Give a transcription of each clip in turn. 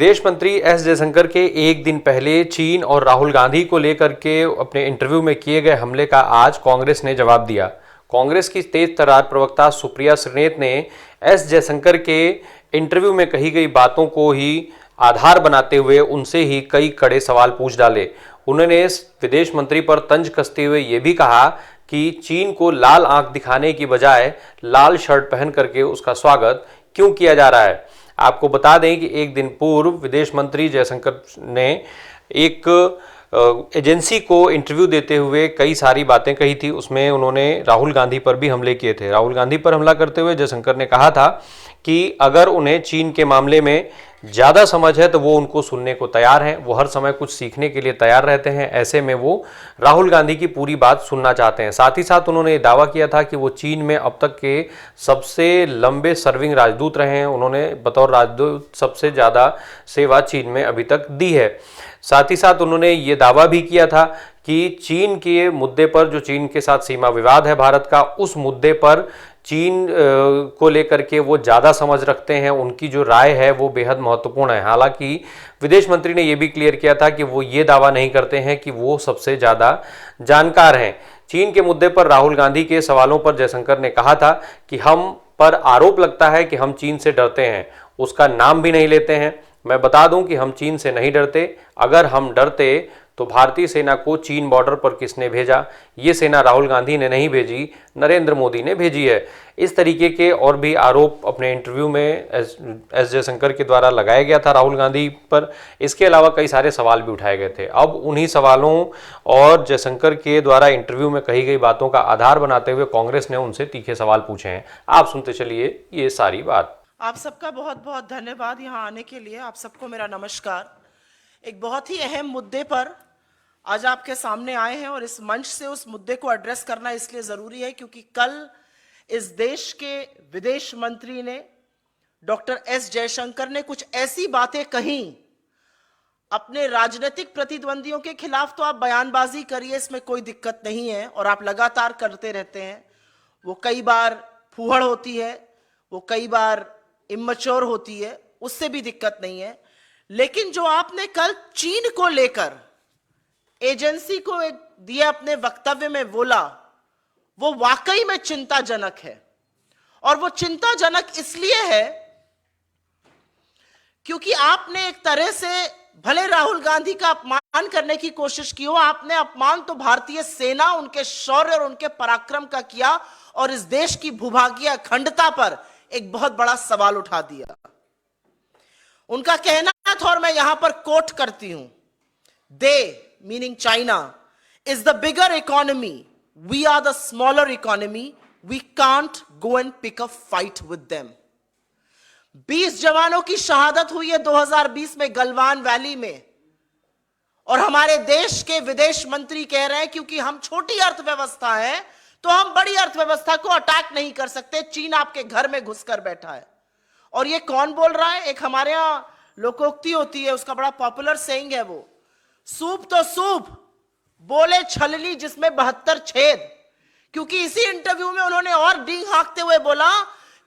विदेश मंत्री एस जयशंकर के एक दिन पहले चीन और राहुल गांधी को लेकर के अपने इंटरव्यू में किए गए हमले का आज कांग्रेस ने जवाब दिया। कांग्रेस की तेज तर्रार प्रवक्ता सुप्रिया श्रीनेत ने एस जयशंकर के इंटरव्यू में कही गई बातों को ही आधार बनाते हुए उनसे ही कई कड़े सवाल पूछ डाले। उन्होंने विदेश मंत्री पर तंज कसते हुए ये भी कहा कि चीन को लाल आंख दिखाने की बजाय लाल शर्ट पहन करके उसका स्वागत क्यों किया जा रहा है। आपको बता दें कि एक दिन पूर्व विदेश मंत्री जयशंकर ने एक एजेंसी को इंटरव्यू देते हुए कई सारी बातें कही थी। उसमें उन्होंने राहुल गांधी पर भी हमले किए थे। राहुल गांधी पर हमला करते हुए जयशंकर ने कहा था कि अगर उन्हें चीन के मामले में ज़्यादा समझ है तो वो उनको सुनने को तैयार हैं। वो हर समय कुछ सीखने के लिए तैयार रहते हैं। ऐसे में वो राहुल गांधी की पूरी बात सुनना चाहते हैं। साथ ही साथ उन्होंने दावा किया था कि वो चीन में अब तक के सबसे लंबे सर्विंग राजदूत रहे हैं। उन्होंने बतौर राजदूत सबसे ज़्यादा सेवा चीन में अभी तक दी है। साथ ही साथ उन्होंने ये दावा भी किया था कि चीन के मुद्दे पर, जो चीन के साथ सीमा विवाद है भारत का, उस मुद्दे पर चीन को लेकर के वो ज़्यादा समझ रखते हैं। उनकी जो राय है वो बेहद महत्वपूर्ण है। हालांकि विदेश मंत्री ने ये भी क्लियर किया था कि वो ये दावा नहीं करते हैं कि वो सबसे ज़्यादा जानकार हैं। चीन के मुद्दे पर राहुल गांधी के सवालों पर जयशंकर ने कहा था कि हम पर आरोप लगता है कि हम चीन से डरते हैं, उसका नाम भी नहीं लेते हैं। मैं बता दूं कि हम चीन से नहीं डरते। अगर हम डरते तो भारतीय सेना को चीन बॉर्डर पर किसने भेजा? ये सेना राहुल गांधी ने नहीं भेजी, नरेंद्र मोदी ने भेजी है। इस तरीके के और भी आरोप अपने इंटरव्यू में एस जयशंकर के द्वारा लगाया गया था राहुल गांधी पर। इसके अलावा कई सारे सवाल भी उठाए गए थे। अब उन्हीं सवालों और जयशंकर के द्वारा इंटरव्यू में कही गई बातों का आधार बनाते हुए कांग्रेस ने उनसे तीखे सवाल पूछे हैं। आप सुनते चलिए ये सारी बात। आप सबका बहुत बहुत धन्यवाद यहाँ आने के लिए। आप सबको मेरा नमस्कार। एक बहुत ही अहम मुद्दे पर आज आपके सामने आए हैं और इस मंच से उस मुद्दे को एड्रेस करना इसलिए ज़रूरी है क्योंकि कल इस देश के विदेश मंत्री ने, डॉक्टर एस जयशंकर ने कुछ ऐसी बातें कही अपने राजनीतिक प्रतिद्वंदियों के खिलाफ। तो आप बयानबाजी करिए, इसमें कोई दिक्कत नहीं है और आप लगातार करते रहते हैं। वो कई बार फूहड़ होती है, वो कई बार इमैच्योर होती है, उससे भी दिक्कत नहीं है। लेकिन जो आपने कल चीन को लेकर एजेंसी को दिया अपने वक्तव्य में बोला, वो वाकई में चिंताजनक है। और वो चिंताजनक इसलिए है क्योंकि आपने एक तरह से भले राहुल गांधी का अपमान करने की कोशिश की हो, आपने अपमान तो भारतीय सेना, उनके शौर्य और उनके पराक्रम का किया और इस देश की भूभागीय अखंडता पर एक बहुत बड़ा सवाल उठा दिया। उनका कहना था और मैं यहां पर कोट करती हूं, they meaning China is the bigger economy, we are the smaller economy, we can't go and pick a fight with them. 20 जवानों की शहादत हुई है 2020 में गलवान वैली में और हमारे देश के विदेश मंत्री कह रहे हैं क्योंकि हम छोटी अर्थव्यवस्था है तो हम बड़ी अर्थव्यवस्था को अटैक नहीं कर सकते, चीन आपके घर में घुसकर बैठा है। और ये कौन बोल रहा है? एक हमारे यहां लोकोक्ति होती है, उसका बड़ा पॉपुलर सेइंग है वो, सूप तो सूप बोले छलनी जिसमें 72 छेद। क्योंकि इसी इंटरव्यू में उन्होंने और डींग हाँकते हुए बोला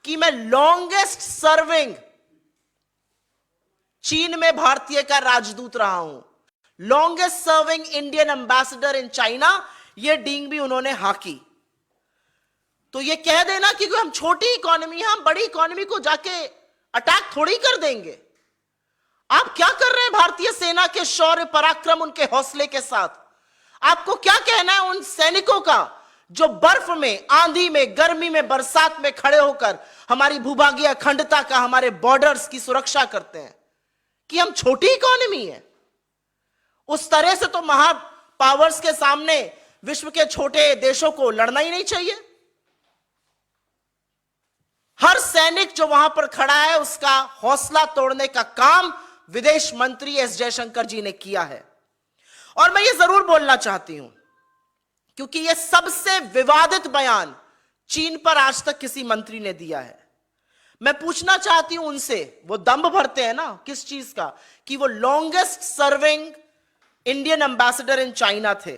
कि मैं लॉन्गेस्ट सर्विंग चीन में भारतीय का राजदूत रहा हूं, longest serving Indian ambassador in China. ये डींग भी उन्होंने हाँकी। तो ये कह देना कि हम छोटी इकोनॉमी है, हम बड़ी इकोनॉमी को जाके अटैक थोड़ी कर देंगे। आप क्या कर रहे हैं भारतीय सेना के शौर्य पराक्रम, उनके हौसले के साथ? आपको क्या कहना है उन सैनिकों का जो बर्फ में, आंधी में, गर्मी में, बरसात में खड़े होकर हमारी भूभागीय अखंडता का, हमारे बॉर्डर्स की सुरक्षा करते हैं, कि हम छोटी इकोनॉमी है? उस तरह से तो महा पावर्स के सामने विश्व के छोटे देशों को लड़ना ही नहीं चाहिए। हर सैनिक जो वहां पर खड़ा है उसका हौसला तोड़ने का काम विदेश मंत्री एस जयशंकर जी ने किया है। और मैं ये जरूर बोलना चाहती हूं क्योंकि यह सबसे विवादित बयान चीन पर आज तक किसी मंत्री ने दिया है। मैं पूछना चाहती हूं उनसे, वो दंभ भरते हैं ना किस चीज का, कि वो longest serving Indian ambassador in China थे।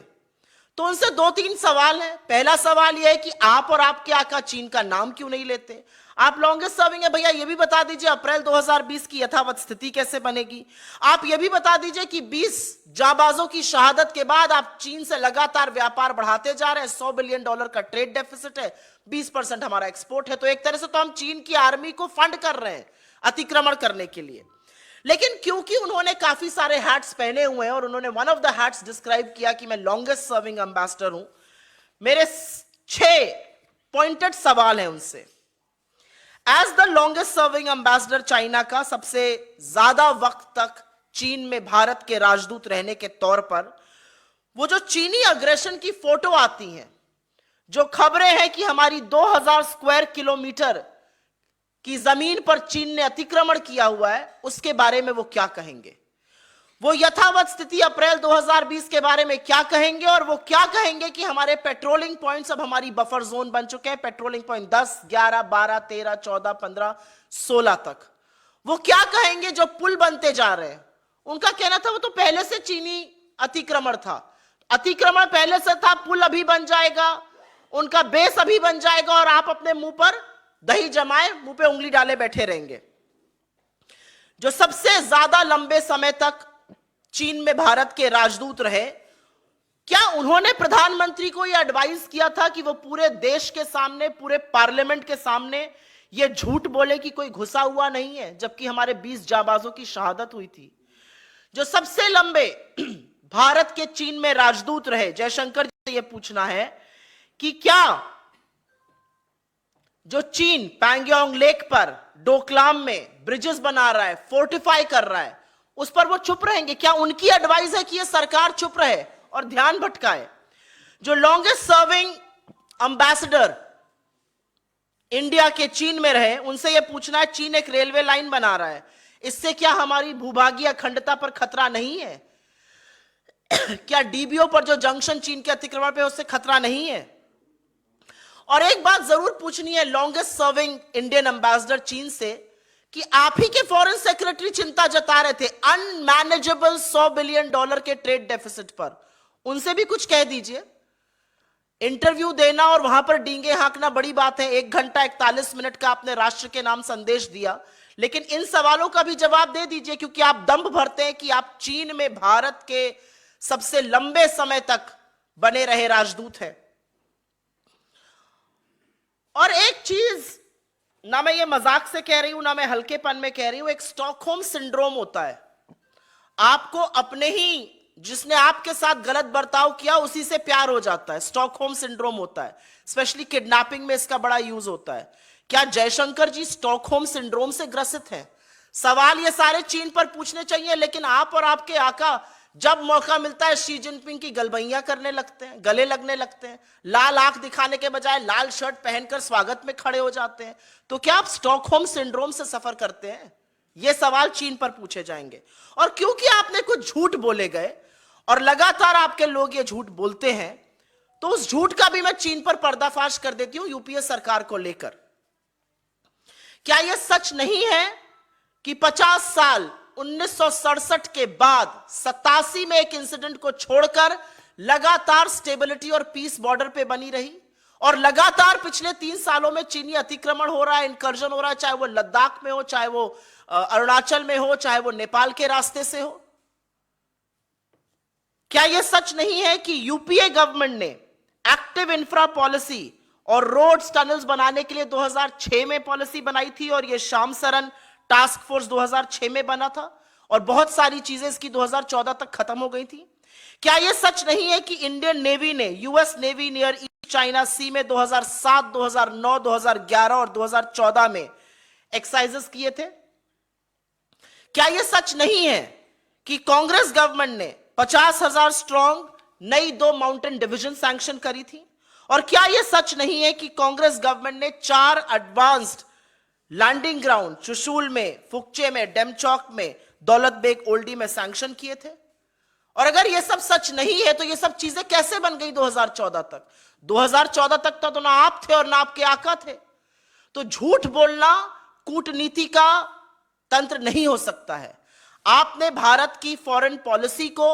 तो उनसे दो तीन सवाल है। पहला सवाल यह है कि आप और आपके आका चीन का नाम क्यों नहीं लेते? आप लॉन्गेस्ट सर्विंग है भैया, यह भी बता दीजिए अप्रैल 2020 की यथावत स्थिति कैसे बनेगी। आप यह भी बता दीजिए कि 20 जाबाजों की शहादत के बाद आप चीन से लगातार व्यापार बढ़ाते जा रहे हैं। $100 बिलियन का ट्रेड डेफिसिट है, 20% हमारा एक्सपोर्ट है। तो एक तरह से तो हम चीन की आर्मी को फंड कर रहे हैं अतिक्रमण करने के लिए। लेकिन क्योंकि उन्होंने काफी सारे हैट्स पहने हुए हैं और उन्होंने one of the hats describe किया कि मैं लॉन्गेस्ट सर्विंग एम्बेसडर हूं, मेरे 6 पॉइंटेड सवाल हैं उनसे। As the longest serving ambassador China का, सबसे ज्यादा वक्त तक चीन में भारत के राजदूत रहने के तौर पर, वो जो चीनी अग्रेशन की फोटो आती हैं, जो खबरें हैं कि हमारी 2000 स्क्वायर किलोमीटर की जमीन पर चीन ने अतिक्रमण किया हुआ है, उसके बारे में वो क्या कहेंगे? वो यथावत स्थिति अप्रैल 2020 के बारे में क्या कहेंगे? और वो क्या कहेंगे कि हमारे पेट्रोलिंग पॉइंट्स अब हमारी बफर जोन बन चुके हैं, पेट्रोलिंग पॉइंट 10, 11, 12, 13, 14, 15, 16 तक। वो क्या कहेंगे जो पुल बनते जा रहे हैं? उनका कहना था वो तो पहले से चीनी अतिक्रमण था, अतिक्रमण पहले से था, पुल अभी बन जाएगा, उनका बेस अभी बन जाएगा और आप अपने मुंह पर दही जमाए, मुंह पे उंगली डाले बैठे रहेंगे। जो सबसे ज्यादा लंबे समय तक चीन में भारत के राजदूत रहे, क्या उन्होंने प्रधानमंत्री को यह एडवाइस किया था कि वो पूरे देश के सामने, पूरे पार्लियामेंट के सामने यह झूठ बोले कि कोई घुसा हुआ नहीं है, जबकि हमारे 20 जाबाजों की शहादत हुई थी? जो सबसे लंबे भारत के चीन में राजदूत रहे, जयशंकर जी से यह पूछना है कि क्या जो चीन पैंगोंग लेक पर डोकलाम में ब्रिजेस बना रहा है, फोर्टिफाई कर रहा है, उस पर वो चुप रहेंगे? क्या उनकी एडवाइस है कि ये सरकार चुप रहे और ध्यान भटकाए? जो लॉन्गेस्ट सर्विंग एम्बेसडर इंडिया के चीन में रहे, उनसे यह पूछना है, चीन एक रेलवे लाइन बना रहा है, इससे क्या हमारी भूभागीय अखंडता पर खतरा नहीं है? क्या डीबीओ पर जो जंक्शन चीन के अतिक्रमण पे, उससे खतरा नहीं है? और एक बात जरूर पूछनी है लॉन्गेस्ट सर्विंग इंडियन एम्बेसडर चीन से, कि आप ही के फॉरेन सेक्रेटरी चिंता जता रहे थे अनमैनेजेबल $100 बिलियन के ट्रेड डेफिसिट पर, उनसे भी कुछ कह दीजिए। इंटरव्यू देना और वहां पर डींगे हाँकना बड़ी बात है, 1 घंटा 41 मिनट का आपने राष्ट्र के नाम संदेश दिया, लेकिन इन सवालों का भी जवाब दे दीजिए, क्योंकि आप दंभ भरते हैं कि आप चीन में भारत के सबसे लंबे समय तक बने रहे राजदूत हैं। और एक चीज, ना मैं ये मजाक से कह रही हूं, ना मैं हल्केपन में कह रही हूं, एक स्टॉकहोम सिंड्रोम होता है। आपको अपने ही, जिसने आपके साथ गलत बर्ताव किया, उसी से प्यार हो जाता है, स्टॉकहोम सिंड्रोम होता है। स्पेशली किडनैपिंग में इसका बड़ा यूज होता है। क्या जयशंकर जी स्टॉकहोम सिंड्रोम से ग्रसित हैं? सवाल ये सारे चीन पर पूछने चाहिए, लेकिन आप और आपके आका जब मौका मिलता है शी जिनपिंग की गलबैया करने लगते हैं, गले लगने लगते हैं, लाल आंख दिखाने के बजाय लाल शर्ट पहनकर स्वागत में खड़े हो जाते हैं। तो क्या आप स्टॉकहोम सिंड्रोम से सफर करते हैं? ये सवाल चीन पर पूछे जाएंगे। और क्योंकि आपने कुछ झूठ बोले गए और लगातार आपके लोग ये झूठ बोलते हैं, तो उस झूठ का भी मैं चीन पर पर्दाफाश कर देती हूं यूपीए सरकार को लेकर। क्या यह सच नहीं है कि 50 साल 1967 के बाद 87 में एक इंसिडेंट को छोड़कर लगातार स्टेबिलिटी और पीस बॉर्डर पे बनी रही, और लगातार पिछले 3 सालों में चीनी अतिक्रमण हो रहा है, इंकर्जन हो रहा है, चाहे वो लद्दाख में हो, चाहे वो अरुणाचल में हो, चाहे वो नेपाल के रास्ते से हो? क्या यह सच नहीं है कि यूपीए गवर्नमेंट ने एक्टिव इंफ्रा पॉलिसी और रोड्स टनल्स बनाने के लिए 2006 में पॉलिसी बनाई थी, और यह श्याम सरन टास्क फोर्स 2006 में बना था, और बहुत सारी चीजें इसकी 2014 तक खत्म हो गई थी? क्या यह सच नहीं है कि इंडियन नेवी ने US navy near East China Sea में 2007, 2009, 2011 और 2014 में एक्सरसाइजेस किए थे? क्या यह सच नहीं है कि कांग्रेस गवर्नमेंट ने 50,000 स्ट्रॉन्ग नई 2 माउंटेन डिवीजन सैंक्शन करी थी? और क्या यह सच नहीं है कि कांग्रेस गवर्नमेंट ने 4 एडवांस्ड लैंडिंग ग्राउंड चुशूल में, फुकचे में, डेमचौक में, दौलत बेग ओल्डी में सैंक्शन किए थे? और अगर यह सब सच नहीं है, तो यह सब चीजें कैसे बन गई 2014 तक? 2014 तक तो ना आप थे और ना आपके आका थे। तो झूठ बोलना कूटनीति का तंत्र नहीं हो सकता है। आपने भारत की फॉरेन पॉलिसी को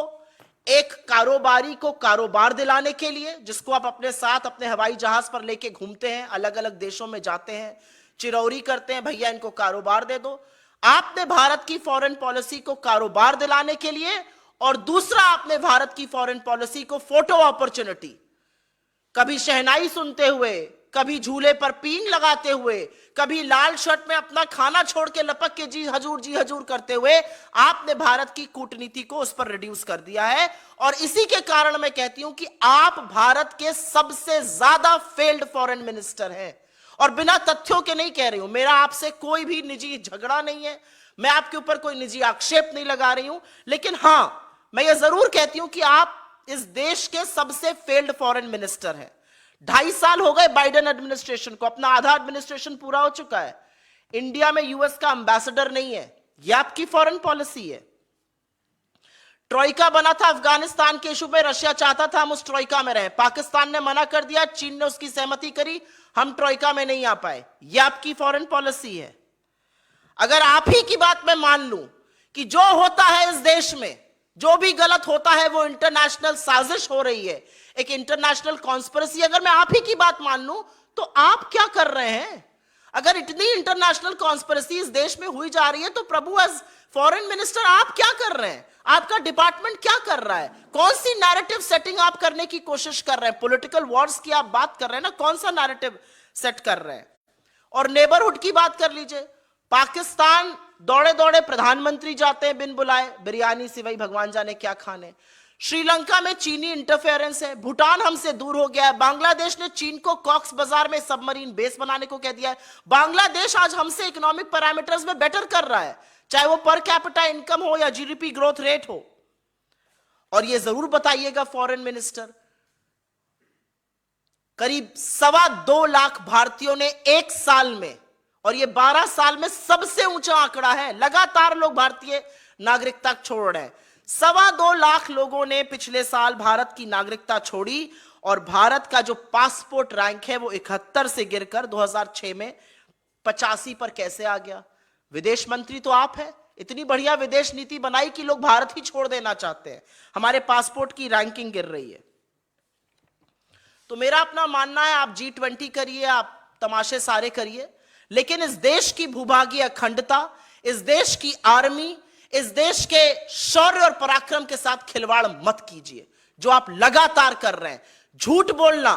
एक कारोबारी को कारोबार दिलाने के लिए, जिसको आप अपने साथ अपने हवाई जहाज पर लेके घूमते हैं, अलग अलग देशों में जाते हैं, चिरौरी करते हैं, भैया इनको कारोबार दे दो। आपने भारत की फॉरेन पॉलिसी को कारोबार दिलाने के लिए, और दूसरा आपने भारत की फॉरेन पॉलिसी को फोटो अपॉर्चुनिटी, कभी शहनाई सुनते हुए, कभी झूले पर पींग लगाते हुए, कभी लाल शर्ट में अपना खाना छोड़ के लपक के जी हजूर करते हुए आपने भारत की कूटनीति को उस पर रिड्यूस कर दिया है। और इसी के कारण मैं कहती हूं कि आप भारत के सबसे ज्यादा फेल्ड फॉरेन मिनिस्टर हैं। और बिना तथ्यों के नहीं कह रही हूं, मेरा आपसे कोई भी निजी झगड़ा नहीं है, मैं आपके ऊपर कोई निजी आक्षेप नहीं लगा रही हूं, लेकिन हां मैं ये जरूर कहती हूं कि आप इस देश के सबसे फेल्ड फॉरेन मिनिस्टर हैं। 2.5 साल हो गए बाइडेन एडमिनिस्ट्रेशन को, अपना आधा एडमिनिस्ट्रेशन पूरा हो चुका है, इंडिया में यूएस का एम्बेसडर नहीं है। यह आपकी फॉरेन पॉलिसी है। ट्रोइका बना था अफगानिस्तान के इशू में, रशिया चाहता था हम उस ट्रोइका में रहें, पाकिस्तान ने मना कर दिया, चीन ने उसकी सहमति करी, हम ट्रोइका में नहीं आ पाए। यह आपकी फॉरेन पॉलिसी है। अगर आप ही की बात मैं मान लूं कि जो होता है इस देश में, जो भी गलत होता है वो इंटरनेशनल साजिश हो रही है, एक इंटरनेशनल कॉन्स्पिरेसी, अगर मैं आप ही की बात मान लूं तो आप क्या कर रहे हैं? अगर इतनी इंटरनेशनल कॉन्स्पिरेसी इस देश में हुई जा रही है तो प्रभु एज फॉरेन मिनिस्टर आप क्या कर रहे हैं? आपका डिपार्टमेंट क्या कर रहा है? कौन सी नैरेटिव सेटिंग आप करने की कोशिश कर रहे हैं? पॉलिटिकल वॉर्स की आप बात कर रहे हैं ना, कौन सा नैरेटिव सेट कर रहे हैं? और नेबरहुड की बात कर लीजिए, पाकिस्तान दौड़े दौड़े प्रधानमंत्री जाते हैं बिन बुलाए, बिरयानी सिवाई भगवान जाने क्या खाने। श्रीलंका में चीनी इंटरफेरेंस है, भूटान हमसे दूर हो गया है, बांग्लादेश ने चीन को कॉक्स बाजार में सबमरीन बेस बनाने को कह दिया है। बांग्लादेश आज हमसे इकोनॉमिक पैरामीटर्स में बेटर कर रहा है, चाहे वो पर कैपिटा इनकम हो या जीडीपी ग्रोथ रेट हो। और ये जरूर बताइएगा फॉरेन मिनिस्टर, करीब 2.25 लाख भारतीयों ने एक साल में, और ये 12 साल में सबसे ऊंचा आंकड़ा है, लगातार लोग भारतीय नागरिकता छोड़ रहे हैं। 2.25 लाख लोगों ने पिछले साल भारत की नागरिकता छोड़ी, और भारत का जो पासपोर्ट रैंक है वो 71 से गिरकर 2006 में 85 पर कैसे आ गया? विदेश मंत्री तो आप हैं, इतनी बढ़िया विदेश नीति बनाई कि लोग भारत ही छोड़ देना चाहते हैं, हमारे पासपोर्ट की रैंकिंग गिर रही है। तो मेरा अपना मानना है, आप G20 करिए, आप तमाशे सारे करिए, लेकिन इस देश की भूभागीय अखंडता, इस देश की आर्मी, इस देश के शौर्य और पराक्रम के साथ खिलवाड़ मत कीजिए, जो आप लगातार कर रहे हैं। झूठ बोलना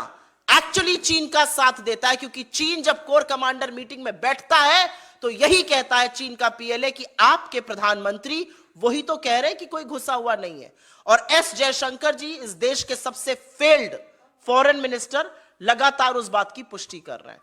एक्चुअली चीन का साथ देता है, क्योंकि चीन जब कोर कमांडर मीटिंग में बैठता है तो यही कहता है चीन का पीएलए कि आपके प्रधानमंत्री वही तो कह रहे हैं कि कोई घुसा हुआ नहीं है। और एस जयशंकर जी, इस देश के सबसे फेल्ड फॉरेन मिनिस्टर, लगातार उस बात की पुष्टि कर रहे हैं।